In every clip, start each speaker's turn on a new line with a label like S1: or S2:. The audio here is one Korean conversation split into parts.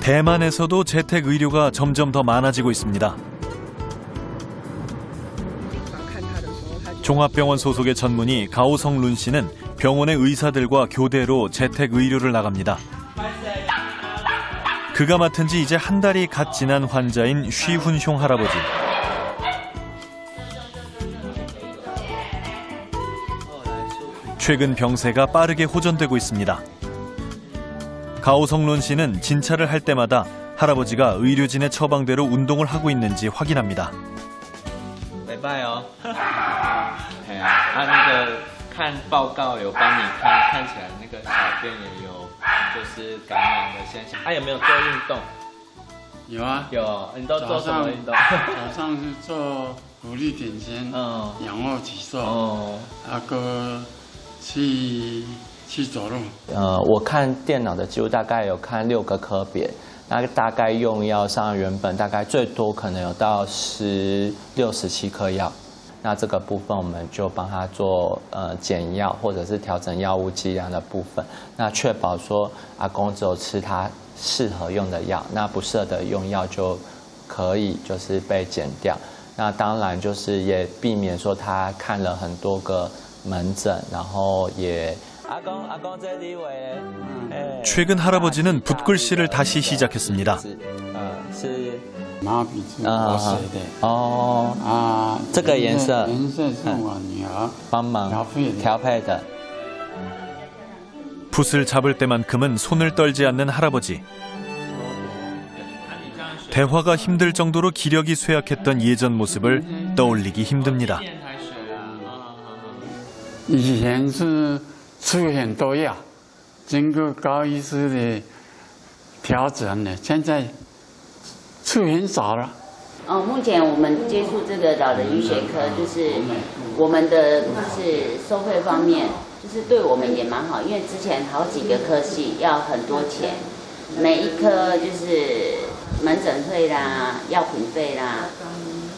S1: 대만에서도 재택 의료가 점점 더 많아지고 있습니다. 종합병원 소속의 전문의 가오성 룬 씨는 병원의 의사들과 교대로 재택 의료를 나갑니다. 그가 맡은 지 이제 한 달이 갓 지난 환자인 쉬훈숑 할아버지. 최근 병세가 빠르게 호전되고 있습니다. 가오성 룬 씨는 진찰을 할 때마다 할아버지가 의료진의 처방대로 운동을 하고 있는지 확인합니다.
S2: 礼拜哦，哎呀，那个看报告有帮你看起来那个小便也有就是感染的现象。有没有做运动？
S3: 有啊，
S2: 有，你都做什么运动？
S3: 早上是做伏地挺身，仰卧起坐，个去走路。
S2: 我看电脑的记录大概有看6个科别。 那大概用药上原本大概最多可能有到16、17颗药，那这个部分我们就帮他做减药或者是调整药物剂量的部分，那确保说阿公只有吃他适合用的药，那不适合的用药就可以就是被减掉。那当然就是也避免说他看了很多个门诊，然后也。
S1: 최근 할아버지는 붓글씨를 다시 시작했습니다.
S3: 毛笔字我写的。
S2: 这个颜色
S3: 是我女儿
S2: 帮忙调配的。
S1: 붓을 잡을 때만큼은 손을 떨지 않는 할아버지. 대화가 힘들 정도로 기력이 쇠약했던 예전 모습을 떠올리기 힘듭니다.
S3: 以前是 吃很多药，经过高医师的调整呢，现在吃很少了。
S4: 目前我们接触这个老人医学科，就是我们的就是收费方面，就是对我们也蛮好，因为之前好几个科系要很多钱，每一科就是门诊费啦、药品费啦。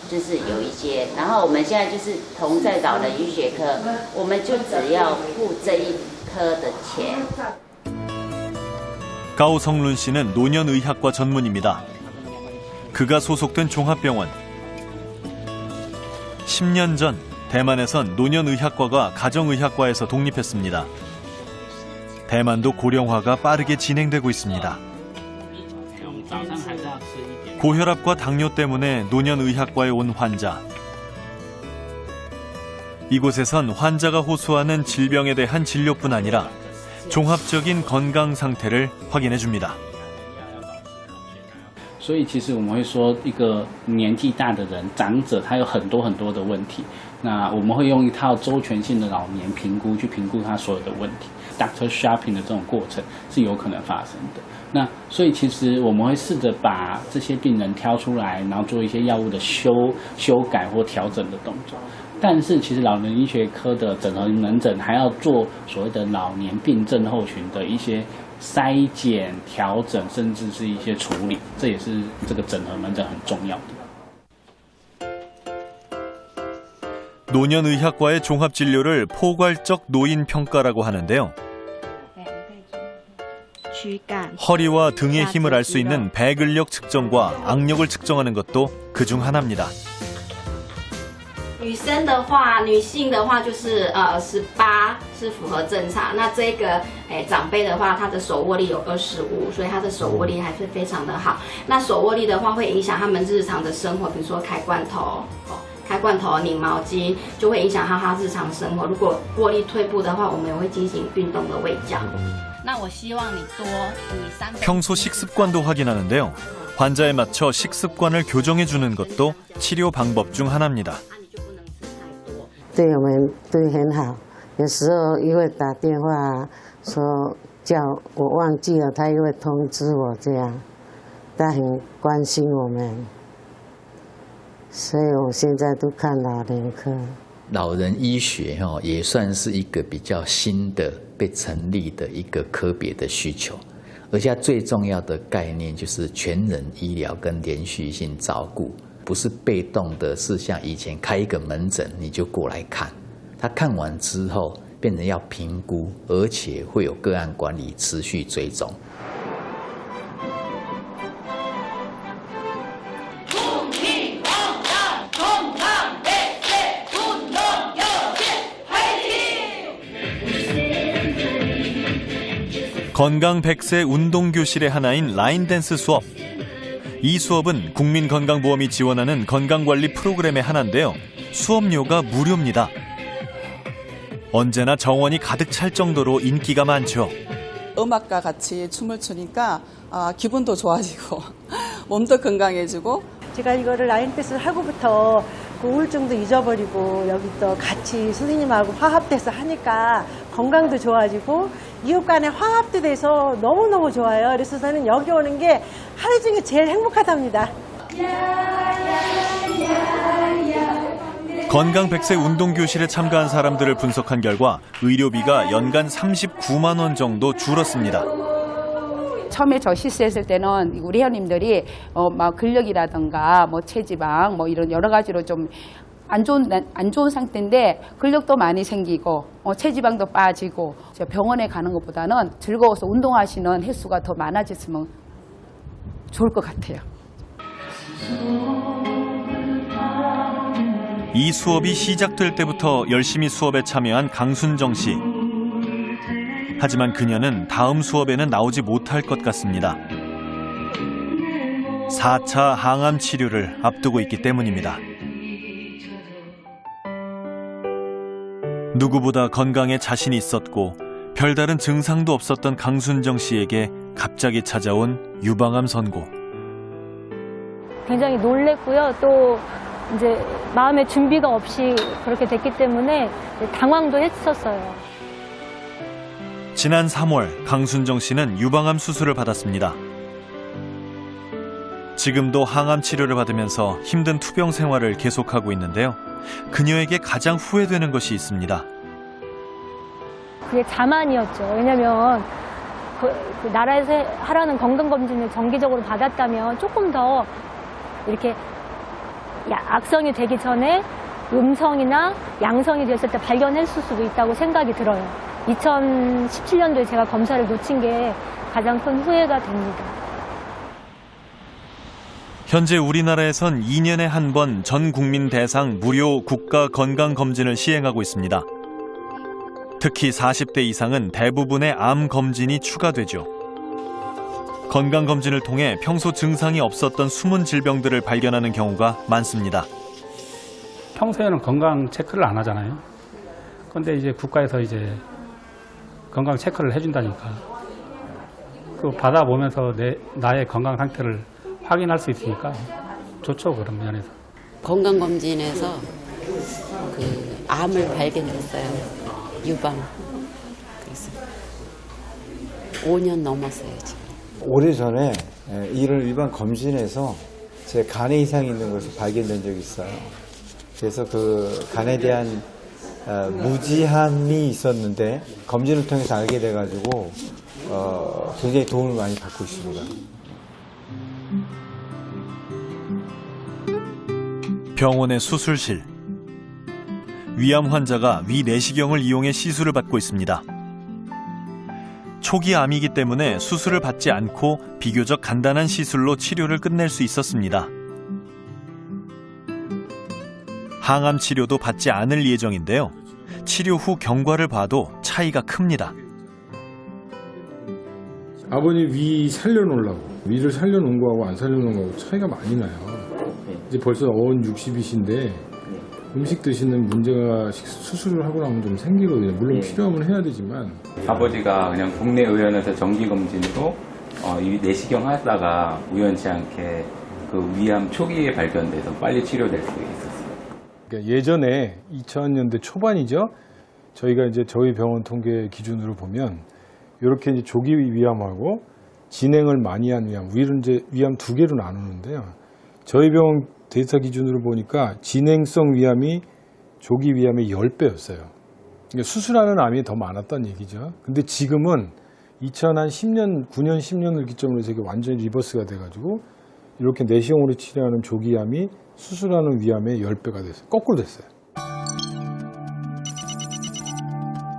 S4: 就是有一些，然后我们现在就是同在老人医学科，我们就只要付这一科的钱。
S1: 가오성 룬 씨는 노년의학과 전문입니다. 그가 소속된 종합병원. 10년 전 대만에선 노년의학과가 가정의학과에서 독립했습니다. 대만도 고령화가 빠르게 진행되고 있습니다. 고혈압과 당뇨 때문에 노년의학과에 온 환자. 이곳에선 환자가 호소하는 질병에 대한 진료뿐 아니라 종합적인 건강 상태를 확인해 줍니다.
S5: 所以其实我们会说，一个年纪大的人、长者，他有很多的问题。那我们会用一套周全性的老年评估去评估他所有的问题。Doctor Shopping 的这种过程是有可能发生的。那所以其实我们会试着把这些病人挑出来，然后做一些药物的修改或调整的动作。但是其实老年医学科的整合门诊还要做所谓的老年病症候群的一些 筛检、调整，甚至是一些处理，这也是这个整合门诊很重要的。
S1: 노년의학과의 종합진료를 포괄적 노인평가라고 하는데요. 허리와 등의 힘을 알 수 있는 배근력 측정과 악력을 측정하는 것도 그중 하나입니다.
S6: 女性的话就是18是符合正常。那这个长辈的话，他的手握力有25，所以他的手握力还是非常的好。那手握力的话会影响他们日常的生活，比如说开罐头、拧毛巾，就会影响他日常生活。如果握力退步的话，我们也会进行运动的卫教。那我希望你3
S1: 평소 식습관도 확인하는데요. 환자에 맞춰 식습관을 교정해 주는 것도 치료 방법 중 하나입니다.
S7: 对我们都很好，有时候也会打电话说叫我忘记了，他也会通知我这样，他很关心我们，所以我现在都看老人科。
S8: 老人医学也算是一个比较新的被成立的一个科别的需求，而且最重要的概念就是全人医疗跟连续性照顾。 不是被动的，是像以前开一个门诊你就过来看，他看完之后变成要评估，而且会有个案管理持续追踪。
S1: 건강 100세 운동교실의 하나인 라인댄스 수업. 이 수업은 국민건강보험이 지원하는 건강관리 프로그램의 하나인데요. 수업료가 무료입니다. 언제나 정원이 가득 찰 정도로 인기가 많죠.
S9: 음악과 같이 춤을 추니까 기분도 좋아지고 몸도 건강해지고.
S10: 제가 이거를 라인댄스를 하고부터 그 우울증도 잊어버리고 여기 또 같이 선생님하고 화합돼서 하니까 건강도 좋아지고 이웃 간의 화합도 돼서 너무너무 좋아요. 그래서 저는 여기 오는 게 하루 중에 제일 행복하답니다.
S1: 건강 100세 운동교실에 참가한 사람들을 분석한 결과 의료비가 연간 39만 원 정도 줄었습니다.
S11: 처음에 저 실수했을 때는 우리 회원님들이 막 근력이라든가 뭐 체지방 뭐 이런 여러 가지로 좀 안 좋은 상태인데 근력도 많이 생기고 체지방도 빠지고 병원에 가는 것보다는 즐거워서 운동하시는 횟수가 더 많아졌으면 좋을 것 같아요.
S1: 이 수업이 시작될 때부터 열심히 수업에 참여한 강순정 씨. 하지만 그녀는 다음 수업에는 나오지 못할 것 같습니다. 4차 항암 치료를 앞두고 있기 때문입니다. 누구보다 건강에 자신이 있었고 별다른 증상도 없었던 강순정 씨에게 갑자기 찾아온 유방암 선고.
S12: 굉장히 놀랬고요. 또 이제 마음의 준비가 없이 그렇게 됐기 때문에 당황도 했었어요.
S1: 지난 3월 강순정 씨는 유방암 수술을 받았습니다. 지금도 항암 치료를 받으면서 힘든 투병 생활을 계속하고 있는데요. 그녀에게 가장 후회되는 것이 있습니다.
S12: 그게 자만이었죠. 왜냐면 그 나라에서 하라는 건강검진을 정기적으로 받았다면 조금 더 이렇게 악성이 되기 전에 음성이나 양성이 됐을 때 발견했을 수도 있다고 생각이 들어요. 2017년도에 제가 검사를 놓친 게 가장 큰 후회가 됩니다.
S1: 현재 우리나라에선 2년에 한 번 전 국민 대상 무료 국가 건강검진을 시행하고 있습니다. 특히 40대 이상은 대부분의 암 검진이 추가되죠. 건강검진을 통해 평소 증상이 없었던 숨은 질병들을 발견하는 경우가 많습니다.
S13: 평소에는 건강 체크를 안 하잖아요. 그런데 이제 국가에서 이제 건강 체크를 해준다니까. 그 받아보면서 나의 건강 상태를 확인할 수 있으니까 좋죠, 그런 면에서.
S14: 건강검진에서 그 암을 발견했어요. 유방. 그래서 5년 넘었어요, 지금.
S15: 오래전에 이를 유방 검진에서 제 간에 이상이 있는 것이 발견된 적이 있어요. 그래서 그 간에 대한 무지함이 있었는데 검진을 통해서 알게 돼가지고 굉장히 도움을 많이 받고 있습니다.
S1: 병원의 수술실. 위암 환자가 위 내시경을 이용해 시술을 받고 있습니다. 초기 암이기 때문에 수술을 받지 않고 비교적 간단한 시술로 치료를 끝낼 수 있었습니다. 항암 치료도 받지 않을 예정인데요. 치료 후 경과를 봐도 차이가 큽니다.
S16: 아버님 위 살려놓으려고, 위를 살려놓은 거하고 안 살려놓은 거하고 차이가 많이 나요. 이제 벌써 어언 60이신데 음식 드시는 문제가 수술을 하고 나면 좀 생기거든요. 물론 필요하면 해야 되지만.
S17: 아버지가 그냥 국내 의원에서 정기검진으로 이 내시경 하다가 우연치 않게 그 위암 초기에 발견돼서 빨리 치료될 수 있었어요.
S16: 그러니까 예전에 2000년대 초반이죠. 저희가 이제 저희 병원 통계 기준으로 보면 이렇게 이제 조기 위암하고 진행을 많이 한 위암, 위를 이제 위암 두 개로 나누는데요. 저희 병원 데이터 기준으로 보니까 진행성 위암이 조기 위암의 10배였어요. 그러니까 수술하는 암이 더 많았다는 얘기죠. 근데 지금은 2010년, 9년, 10년을 기점으로 해서 이게 완전히 리버스가 돼가지고 이렇게 내시경으로 치료하는 조기 암이 수술하는 위암의 10배가 됐어요. 거꾸로 됐어요.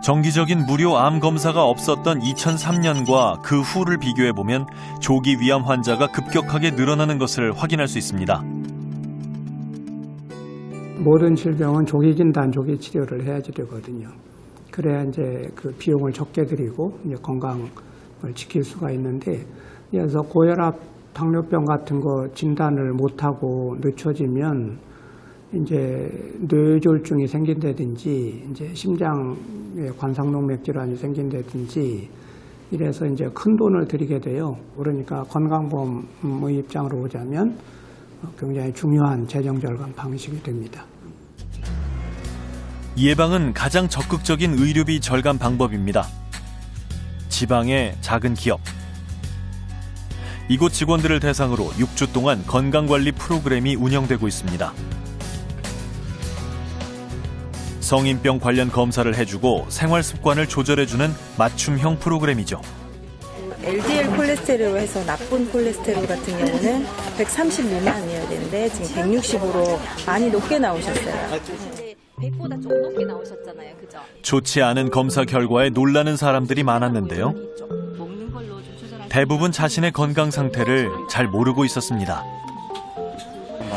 S1: 정기적인 무료 암 검사가 없었던 2003년과 그 후를 비교해보면 조기 위암 환자가 급격하게 늘어나는 것을 확인할 수 있습니다.
S18: 모든 질병은 조기 진단, 조기 치료를 해야지 되거든요. 그래야 이제 그 비용을 적게 들이고 이제 건강 지킬 수가 있는데, 그래서 고혈압, 당뇨병 같은 거 진단을 못하고 늦춰지면 이제 뇌졸중이 생긴다든지 이제 심장에 관상동맥 질환이 생긴다든지 이래서 이제 큰 돈을 들이게 돼요. 그러니까 건강보험의 입장으로 보자면 굉장히 중요한 재정 절감 방식이 됩니다.
S1: 예방은 가장 적극적인 의료비 절감 방법입니다. 지방의 작은 기업. 이곳 직원들을 대상으로 6주 동안 건강관리 프로그램이 운영되고 있습니다. 성인병 관련 검사를 해주고 생활 습관을 조절해주는 맞춤형 프로그램이죠.
S19: LDL 콜레스테롤 해서 나쁜 콜레스테롤 같은 경우는 130 미만이어야 되는데 지금 165로 많이 높게 나오셨어요.
S20: 100보다 좀 높게 나오셨잖아요. 그죠?
S1: 좋지 않은 검사 결과에 놀라는 사람들이 많았는데요. 대부분 자신의 건강 상태를 잘 모르고 있었습니다.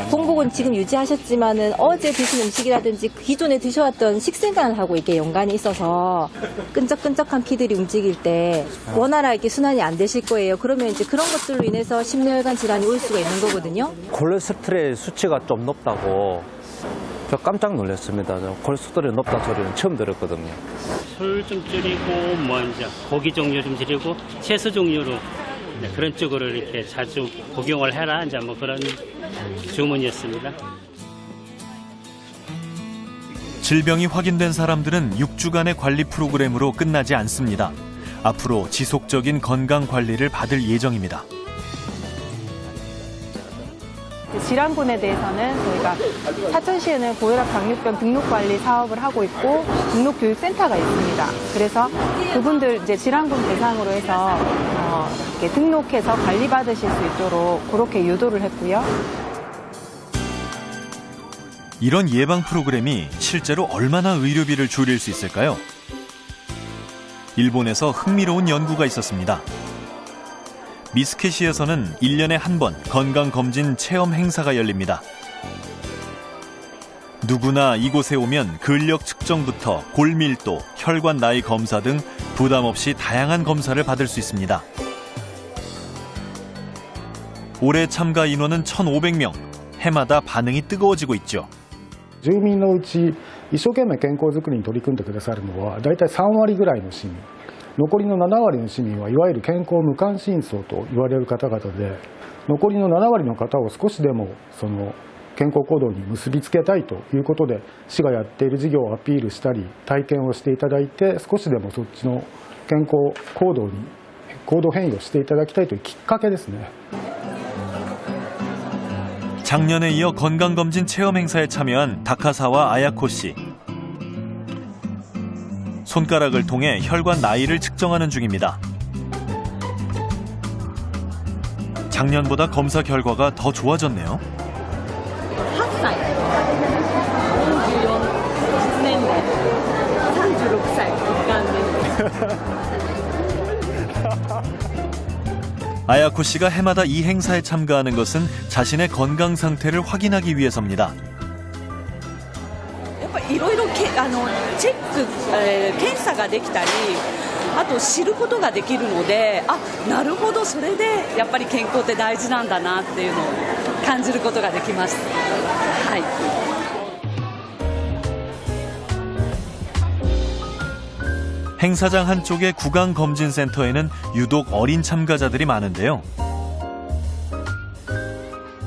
S19: 공복은 지금 유지하셨지만은 어제 드신 음식이라든지 기존에 드셔왔던 식생활하고 이게 연관이 있어서 끈적끈적한 피들이 움직일 때 원활하게 순환이 안 되실 거예요. 그러면 이제 그런 것들로 인해서 심혈관 질환이 올 수가 있는 거거든요.
S21: 콜레스테롤 수치가 좀 높다고 저 깜짝 놀랐습니다. 콜레스테롤이 높다 소리는 처음 들었거든요.
S22: 술 좀 줄이고 이제 고기 종류 좀 줄이고 채소 종류로 그런 쪽으로 이렇게 자주 복용을 해라 이제 그런 주문이었습니다.
S1: 질병이 확인된 사람들은 6주간의 관리 프로그램으로 끝나지 않습니다. 앞으로 지속적인 건강 관리를 받을 예정입니다.
S23: 질환군에 대해서는 저희가 사천시에는 고혈압 당뇨병 등록관리 사업을 하고 있고 등록교육센터가 있습니다. 그래서 그분들 이제 질환군 대상으로 해서 이렇게 등록해서 관리받으실 수 있도록 그렇게 유도를 했고요.
S1: 이런 예방 프로그램이 실제로 얼마나 의료비를 줄일 수 있을까요? 일본에서 흥미로운 연구가 있었습니다. 미스케시에서는 1년에 한 번 건강검진 체험 행사가 열립니다. 누구나 이곳에 오면 근력 측정부터 골밀도, 혈관 나이 검사 등 부담 없이 다양한 검사를 받을 수 있습니다. 올해 참가 인원은 1,500명. 해마다 반응이 뜨거워지고 있죠.
S24: 住民のうち一生懸命健康づくりに取り組んでくださるのはだいたい3割ぐらいの市民、残りの7割の市民はいわゆる健康無関心層と言われる方々で、残りの7割の方を少しでもその健康行動に結びつけたいということで、市がやっている事業をアピールしたり体験をしていただいて、少しでもそっちの健康行動に行動変容していただきたいというきっかけですね。
S1: 작년에 이어 건강검진 체험 행사에 참여한 다카사와 아야코 씨. 손가락을 통해 혈관 나이를 측정하는 중입니다. 작년보다 검사 결과가 더 좋아졌네요.
S25: 8살, 44年代, 36살,
S1: 아야코 씨가 해마다 이 행사에 참가하는 것은 자신의 건강 상태를 확인하기 위해서입니다.
S26: いろいろチェック、検査ができたり、あと知ることができるので、あ、なるほど、それでやっぱり健康って大事なんだなっていうのを感じることができます。はい。
S1: 행사장 한쪽의 구강검진센터에는 유독 어린 참가자들이 많은데요.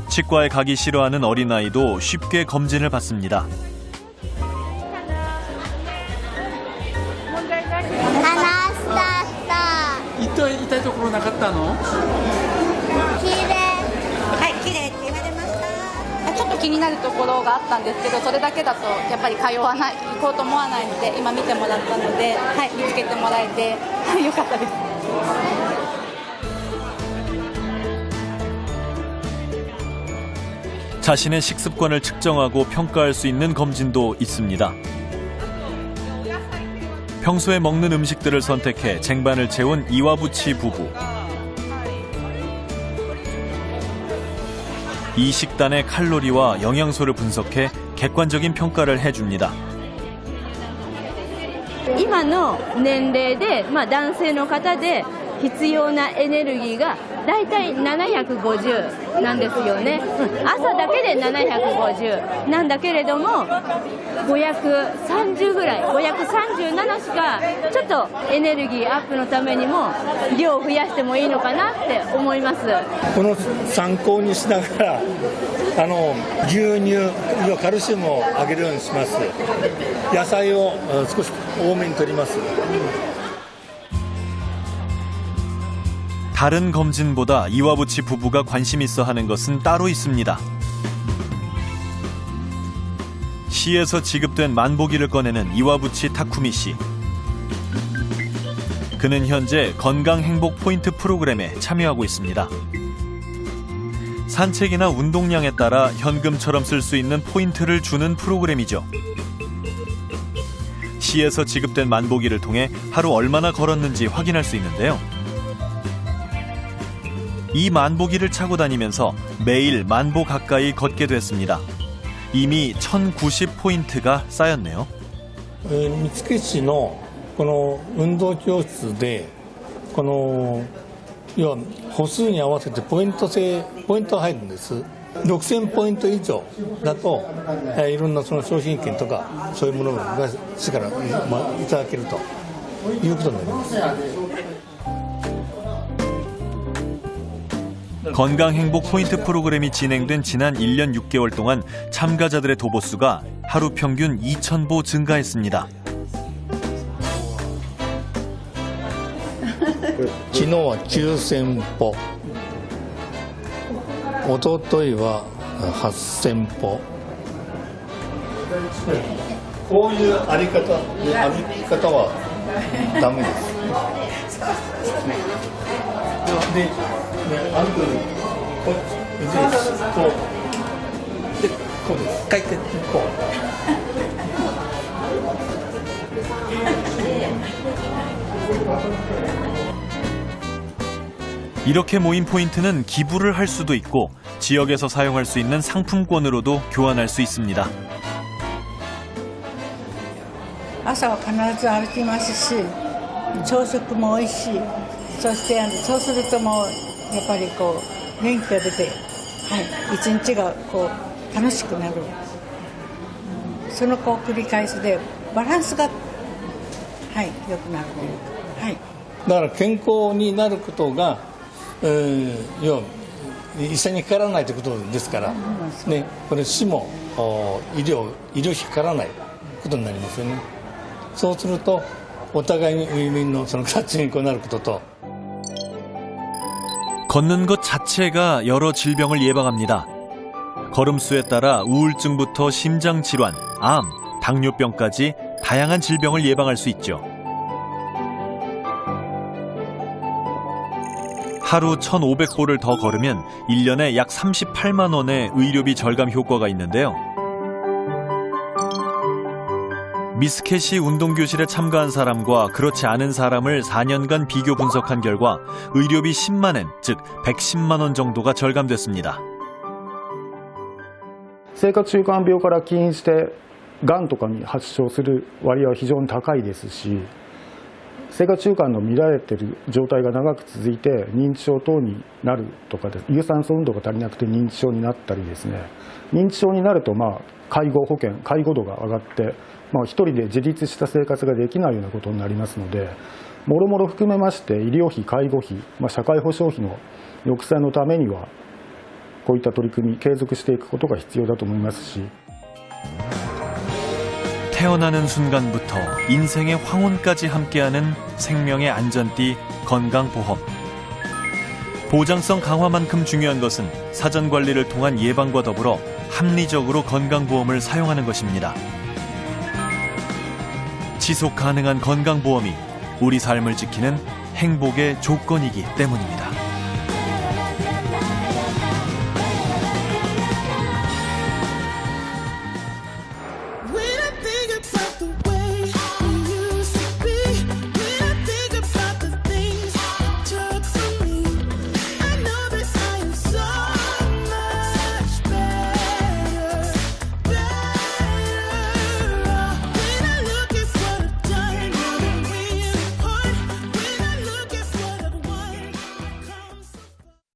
S1: 치과에 가기 싫어하는 어린아이도 쉽게 검진을 받습니다.
S3: 痛いところなかったの?
S11: ちょっと気になるところがあったんですけど、それだけだとやっぱり行こうと思わないので、今見てもらったので、はい、見つけてもらえてよかったです。
S1: 자신의 식습관을 측정하고 평가할 수 있는 검진도 있습니다. 평소에 먹는 음식들을 선택해 쟁반을 채운 이와부치 부부. 이 식단의 칼로리와 영양소를 분석해 객관적인 평가를 해줍니다.
S27: 今の年齢で、男性の方で
S2: 必要なエネルギーがだいたい750なんですよね。朝だけで750なんだけれども、530ぐらい、537しかちょっとエネルギーアップのためにも量を増やしてもいいのかなって思います。
S4: この参考にしながら牛乳、カルシウムを上げるようにします。野菜を少し多めに摂ります。
S1: 다른 검진보다 이와부치 부부가 관심 있어 하는 것은 따로 있습니다. 시에서 지급된 만보기를 꺼내는 이와부치 타쿠미 씨. 그는 현재 건강 행복 포인트 프로그램에 참여하고 있습니다. 산책이나 운동량에 따라 현금처럼 쓸 수 있는 포인트를 주는 프로그램이죠. 시에서 지급된 만보기를 통해 하루 얼마나 걸었는지 확인할 수 있는데요. 이 만보기를 차고 다니면서 매일 만보 가까이 걷게 됐습니다. 이미 1090포인트가 쌓였네요.
S4: 見附市のこの運動教室でこの要は歩数に合わせてポイントが入るんです。6000ポイント以上だといろんなその商品券とかそういうものが市からいただけるということになります。
S1: 건강행복 포인트 프로그램이 진행된 지난 1년 6개월 동안 참가자들의 도보수가 하루 평균 2,000보 증가했습니다.
S4: 昨日は9000歩、一昨日は8000歩。こういう歩き方はダメです。で、歩くこうでこうです。回転こう。
S1: 이렇게 모인 포인트는 기부를 할 수도 있고 지역에서 사용할 수 있는 상품권으로도 교환할 수 있습니다.
S5: 朝は必ず歩きますし、朝食も美味しい。そしてそうするともうやっぱりこう元気が出て、はい、一日がこう楽しくなる。そのこう繰り返しでバランスがはい良くなるというか、はい。
S4: だから健康になることが、要は医者にかからないということですから、ね、これ市も医療費かからないことになりますよね。そうするとお互いにウィンウィンのその形になることと
S1: 걷는 것 자체가 여러 질병을 예방합니다. 걸음수에 따라 우울증부터 심장질환, 암, 당뇨병까지 다양한 질병을 예방할 수 있죠. 하루 1,500보를 더 걸으면 1년에 약 38만 원의 의료비 절감 효과가 있는데요. 미스케시 운동교실에 참가한 사람과 그렇지 않은 사람을 4년간 비교 분석한 결과 의료비 10만 엔, 즉 110만 원 정도가 절감됐습니다.
S24: 生活習慣病から起因してがんとかに発症する割合は非常に高いですし、生活習慣の乱れている状態が長く続いて認知症等になるとかで有酸素運動が足りなくて認知症になったりですね、認知症になると介護保険、介護度が上がって一人で自立した生活ができないようなことになりますので、もろもろ含めまして医療費、介護費、社会保障費の抑制のためにはこういった取り組み継続していくことが必要だと思いますし。
S1: 태어나는 순간부터 인생의 황혼까지 함께하는 생명의 안전띠 건강보험. 보장성 강화만큼 중요한 것은 사전 관리를 통한 예방과 더불어 합리적으로 건강보험을 사용하는 것입니다. 지속 가능한 건강보험이 우리 삶을 지키는 행복의 조건이기 때문입니다.